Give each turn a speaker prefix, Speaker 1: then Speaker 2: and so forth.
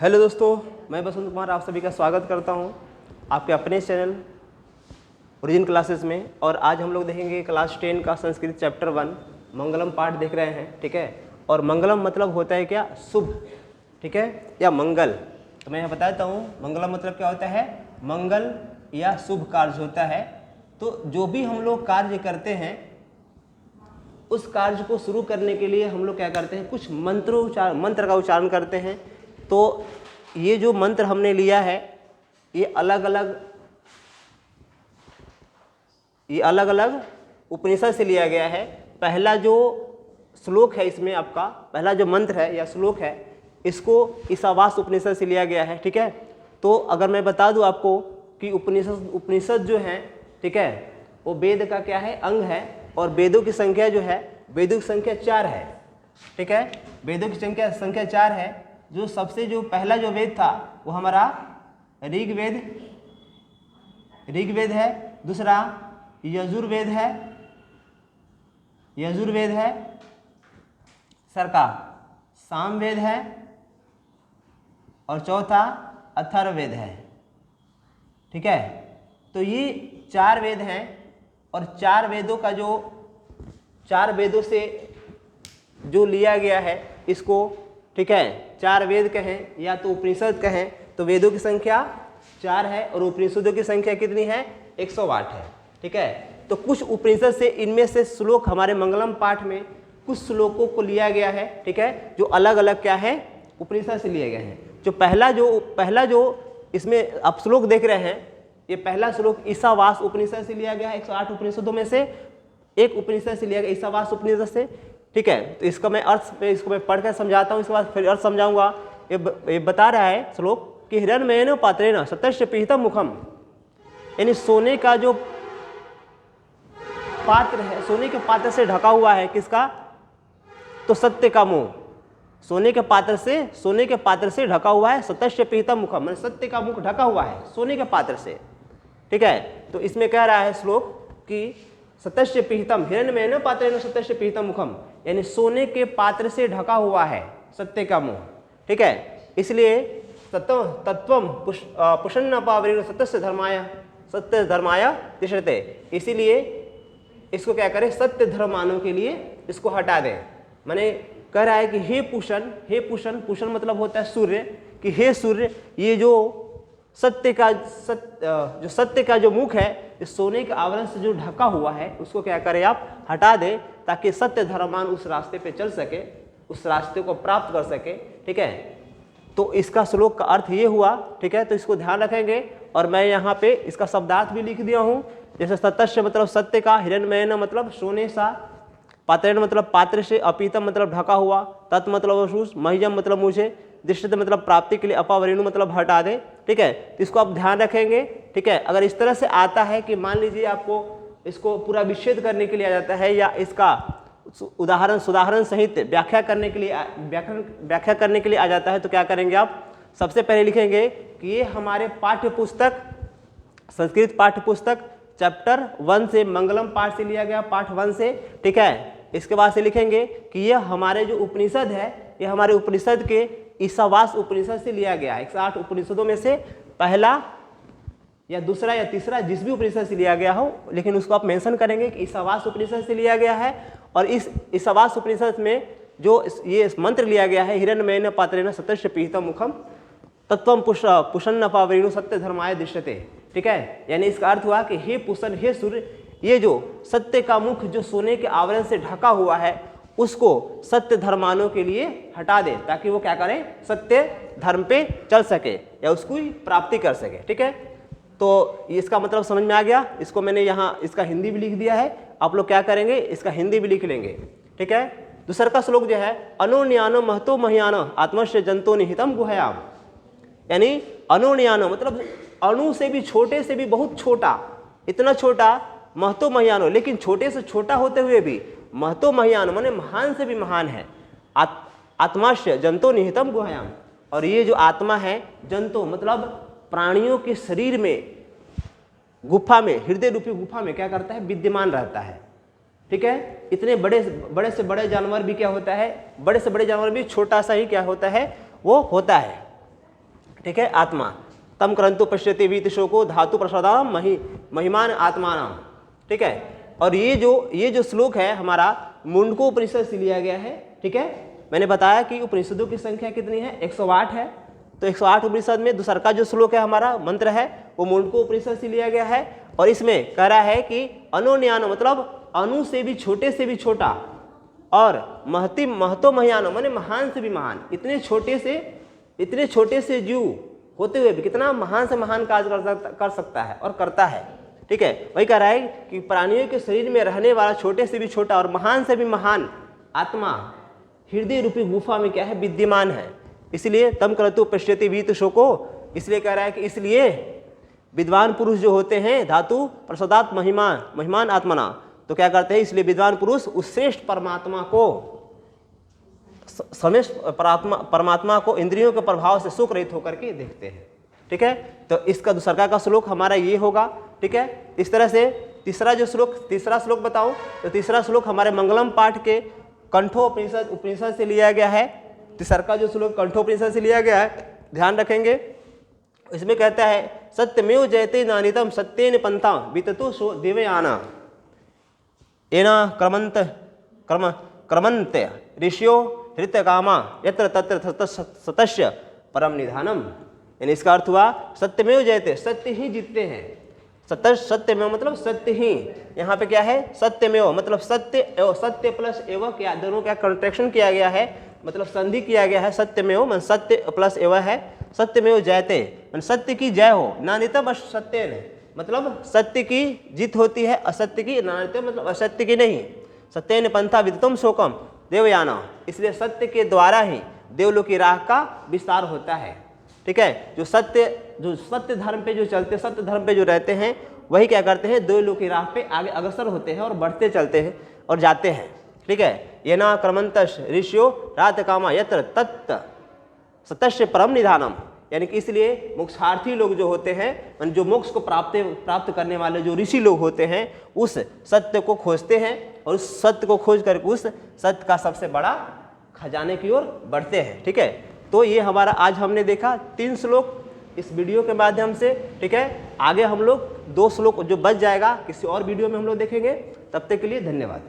Speaker 1: Hello दोस्तों, मैं बसंत कुमार आप सभी का स्वागत करता हूं आपके अपने चैनल ओरिजिन क्लासेस में। और आज हम लोग देखेंगे क्लास 10 का संस्कृत चैप्टर 1 मंगलम पाठ देख रहे हैं, ठीक है। और मंगलम मतलब होता है क्या? शुभ, ठीक है, या मंगल। तो मैं यहाँ बताता हूँ मंगलम मतलब क्या होता है? मंगल या शुभ कार्य होता है। तो जो भी हम लोग कार्य करते हैं उस कार्य को शुरू करने के लिए हम लोग क्या करते हैं? कुछ मंत्र का उच्चारण करते हैं। तो ये जो मंत्र हमने लिया है ये अलग अलग उपनिषद से लिया गया है। पहला जो श्लोक है इसमें आपका पहला जो मंत्र है या श्लोक है इसको ईशावास्य उपनिषद से लिया गया है, ठीक है। तो अगर मैं बता दूं आपको कि उपनिषद जो है, ठीक है, वो वेद का क्या है? अंग है। और वेदों की संख्या जो है, वेदों की संख्या 4 है, ठीक है। वेदों की संख्या 4 है। जो सबसे जो पहला जो वेद था वो हमारा ऋग्वेद है। दूसरा यजुर्वेद है। सर का सामवेद है। और चौथा अथर्ववेद है, ठीक है। तो ये 4 वेद हैं। और 4 वेदों से जो लिया गया है इसको, ठीक है, 4 वेद कहें या तो उपनिषद कहें, तो वेदों की संख्या 4 है और उपनिषदों की संख्या कितनी है? 108 है, ठीक है। तो कुछ उपनिषद से इनमें से श्लोक हमारे मंगलम पाठ में कुछ श्लोकों को लिया गया है, ठीक है, जो अलग अलग क्या है? उपनिषद से लिए गए हैं। जो पहला जो इसमें आप श्लोक देख रहे हैं, ये पहला श्लोक ईशावास्य उपनिषद से लिया गया है। 108 उपनिषदों में से एक उपनिषद से लिया गया, ईशावास्य उपनिषद से, ठीक है। तो इसको मैं पढ़कर समझाता हूँ, इसके बाद फिर अर्थ समझाऊंगा। ये बता रहा है श्लोक कि हिरण्मयेन पात्रेण सतस्य पीहितं मुखम, यानी सोने का जो पात्र है, सोने के पात्र से ढका हुआ है किसका? तो सत्य का मुंह। सोने के पात्र से ढका हुआ है। सतस्य पीहितं मुखम, मतलब सत्य का मुख ढका हुआ है सोने के पात्र से, ठीक है। तो इसमें कह रहा है श्लोक कि सतस्य पीहितं हिरण्मयेन पात्रेण सतस्य पीहितं मुखम, यानी सोने के पात्र से ढका हुआ है सत्य का मुंह, ठीक है। इसलिए तत्वम पुषन्नपावरेण सत्यस्य धर्माय तिष्ठते, इसीलिए इसको क्या करें? सत्य धर्मानों के लिए इसको हटा दें। माने कह रहा है कि हे पूषण मतलब होता है सूर्य, कि हे सूर्य, ये जो सत्य का जो मुख है इस सोने के आवरण से जो ढका हुआ है उसको क्या करें? आप हटा दें, ताकि सत्य धर्मान उस रास्ते पे चल सके, उस रास्ते को प्राप्त कर सके, ठीक है। तो इसका श्लोक का अर्थ ये हुआ, ठीक है। तो इसको ध्यान रखेंगे। और मैं यहाँ पे इसका शब्दार्थ भी लिख दिया हूँ। जैसे सतस्य मतलब सत्य का, हिरण्मयेन मतलब सोने सा, पात्रेण मतलब पात्र से, अपीतम मतलब ढका हुआ, तत् मतलब महिजम मतलब मुझे, दृष्टि मतलब प्राप्ति के लिए, अपावरेणु मतलब हटा दे, ठीक है। तो इसको आप ध्यान रखेंगे, ठीक है। अगर इस तरह से आता है कि मान लीजिए आपको इसको पूरा विच्छेद करने के लिए आ जाता है, या इसका सुदाहरण सहित व्याख्या करने के लिए आ जाता है, तो क्या करेंगे आप? सबसे पहले लिखेंगे कि ये हमारे संस्कृत पाठ्य पुस्तक चैप्टर 1 से मंगलम पाठ से लिया गया, पाठ 1 से, ठीक है। इसके बाद से लिखेंगे कि ये हमारे जो उपनिषद है, ये हमारे उपनिषद के ईशावास्य उपनिषद से लिया गया है। 108 उपनिषदों में से पहला या दूसरा या तीसरा जिस भी उपनिषद से लिया गया हो, लेकिन उसको आप मेंशन करेंगे कि ईशावास्य उपनिषद से लिया गया है। और इस ईशावास्य उपनिषद में जो ये मंत्र लिया गया है, हिरण्मयेन पात्रेण सतस्य पीहितं मुखम तत्वम पुषन्नपावरेणु सत्य धर्माय दृश्यते, ठीक है। यानी इसका अर्थ हुआ कि हे पुषण, हे सूर्य, ये जो सत्य का मुख जो सोने के आवरण से ढका हुआ है उसको सत्य धर्मानों के लिए हटा दे, ताकि वो क्या करें? सत्य धर्म पे चल सके या उसको प्राप्ति कर सके, ठीक है। तो इसका मतलब समझ में आ गया। इसको मैंने यहाँ इसका हिंदी भी लिख दिया है, आप लोग क्या करेंगे? इसका हिंदी भी लिख लेंगे, ठीक है। दूसरा का श्लोक जो है अनुन्यानो महतो मह्यान आत्मस्य जंतो निहितम गुहयाम, यानी अनुन्यानो मतलब अणु से भी छोटे से भी बहुत छोटा, इतना छोटा, महतो मह्यानो, लेकिन छोटे से छोटा होते हुए भी महतो मह्यानो माने महान से भी महान है। आत्माश्य जंतो निहितम गुहयाम, और ये जो आत्मा है, जंतो मतलब प्राणियों के शरीर में गुफा में, हृदय रूपी गुफा में क्या करता है? विद्यमान रहता है, ठीक है। इतने बड़े से बड़े जानवर भी क्या होता है, बड़े से बड़े जानवर भी छोटा सा ही क्या होता है, वो होता है, ठीक है, आत्मा। तम करंतु पश्यति वीत शोको धातु प्रसादाम महिमान आत्मानाम। ठीक है, और ये जो श्लोक है हमारा मुंडको उपनिषद से लिया गया है। ठीक है, मैंने बताया कि उपनिषदों की संख्या कितनी है, 108 है। तो 108 उपनिषद में दूसरा का जो श्लोक है हमारा मंत्र है वो मुंडको उपनिषद से लिया गया है। और इसमें कह रहा है कि अनोन्यान मतलब अणु से भी छोटा और महतो महियानो माने महान से भी महान, इतने छोटे से जीव होते हुए भी कितना महान से महान कार्य कर सकता है और करता है। ठीक है, वही कह रहा है कि प्राणियों के शरीर में रहने वाला छोटे से भी छोटा और महान से भी महान आत्मा हृदय रूपी गुफा में क्या है, विद्यमान है। इसलिए तम करतु पश्यति वीत शोको, इसलिए कह रहा है कि इसलिए विद्वान पुरुष जो होते हैं धातु प्रसादात महिमान आत्मना, तो क्या करते हैं, इसलिए विद्वान पुरुष उस श्रेष्ठ परमात्मा को परमात्मा को इंद्रियों के प्रभाव से सुख रहित होकर के देखते हैं। ठीक है, तो इसका दूसरा का श्लोक हमारा ये होगा। ठीक है, इस तरह से तीसरा श्लोक बताऊं तो तीसरा श्लोक हमारे मंगलम पाठ के कंठोपनिषद से लिया गया है। तीसरा का जो श्लोक कंठोपनिषद से लिया गया है, ध्यान रखेंगे। इसमें कहता है सत्यमेव जयते नानितम सत्येन पंथा विततो सो देवयाना एना क्रमंत ऋषियो हृतकामा यत्र तत्र सतस्य परम निधानम। यानी इसका अर्थ हुआ सत्यमेव जयते, सत्य ही जीतते हैं। सत्यमेव मतलब सत्य ही, यहाँ पे क्या है, सत्यमेव मतलब सत्य प्लस एव क्या, दोनों का कंट्रैक्शन किया गया है, मतलब संधि किया गया है। सत्यमेव मन सत्य प्लस एव है, सत्यमेव जयते मन सत्य की जय हो, नानितम सत्य मतलब सत्य की जीत होती है, असत्य की नानितम मतलब असत्य की नहीं। सत्येन पंथा विदितम शोकम देवयाना, इसलिए सत्य के द्वारा ही देवलोक की राह का विस्तार होता है। ठीक है, जो सत्य धर्म पे जो चलते, सत्य धर्म पे जो रहते हैं वही क्या करते हैं, देवलोक की राह पे आगे अग्रसर होते हैं और बढ़ते चलते हैं और जाते हैं। ठीक है, ये ना क्रमंतश ऋषियो रात कामा यत्र तत् सतस्य परम निधानम, यानी कि इसलिए मोक्षार्थी लोग जो होते हैं, जो मोक्ष को प्राप्त करने वाले जो ऋषि लोग होते हैं, उस सत्य को खोजते हैं और उस सत्य को खोज करके उस सत्य का सबसे बड़ा खजाने की ओर बढ़ते हैं। ठीक है, तो ये हमारा आज हमने देखा 3 श्लोक इस वीडियो के माध्यम से। ठीक है, आगे हम लोग 2 श्लोक जो बच जाएगा किसी और वीडियो में हम लोग देखेंगे। तब तक के लिए धन्यवाद।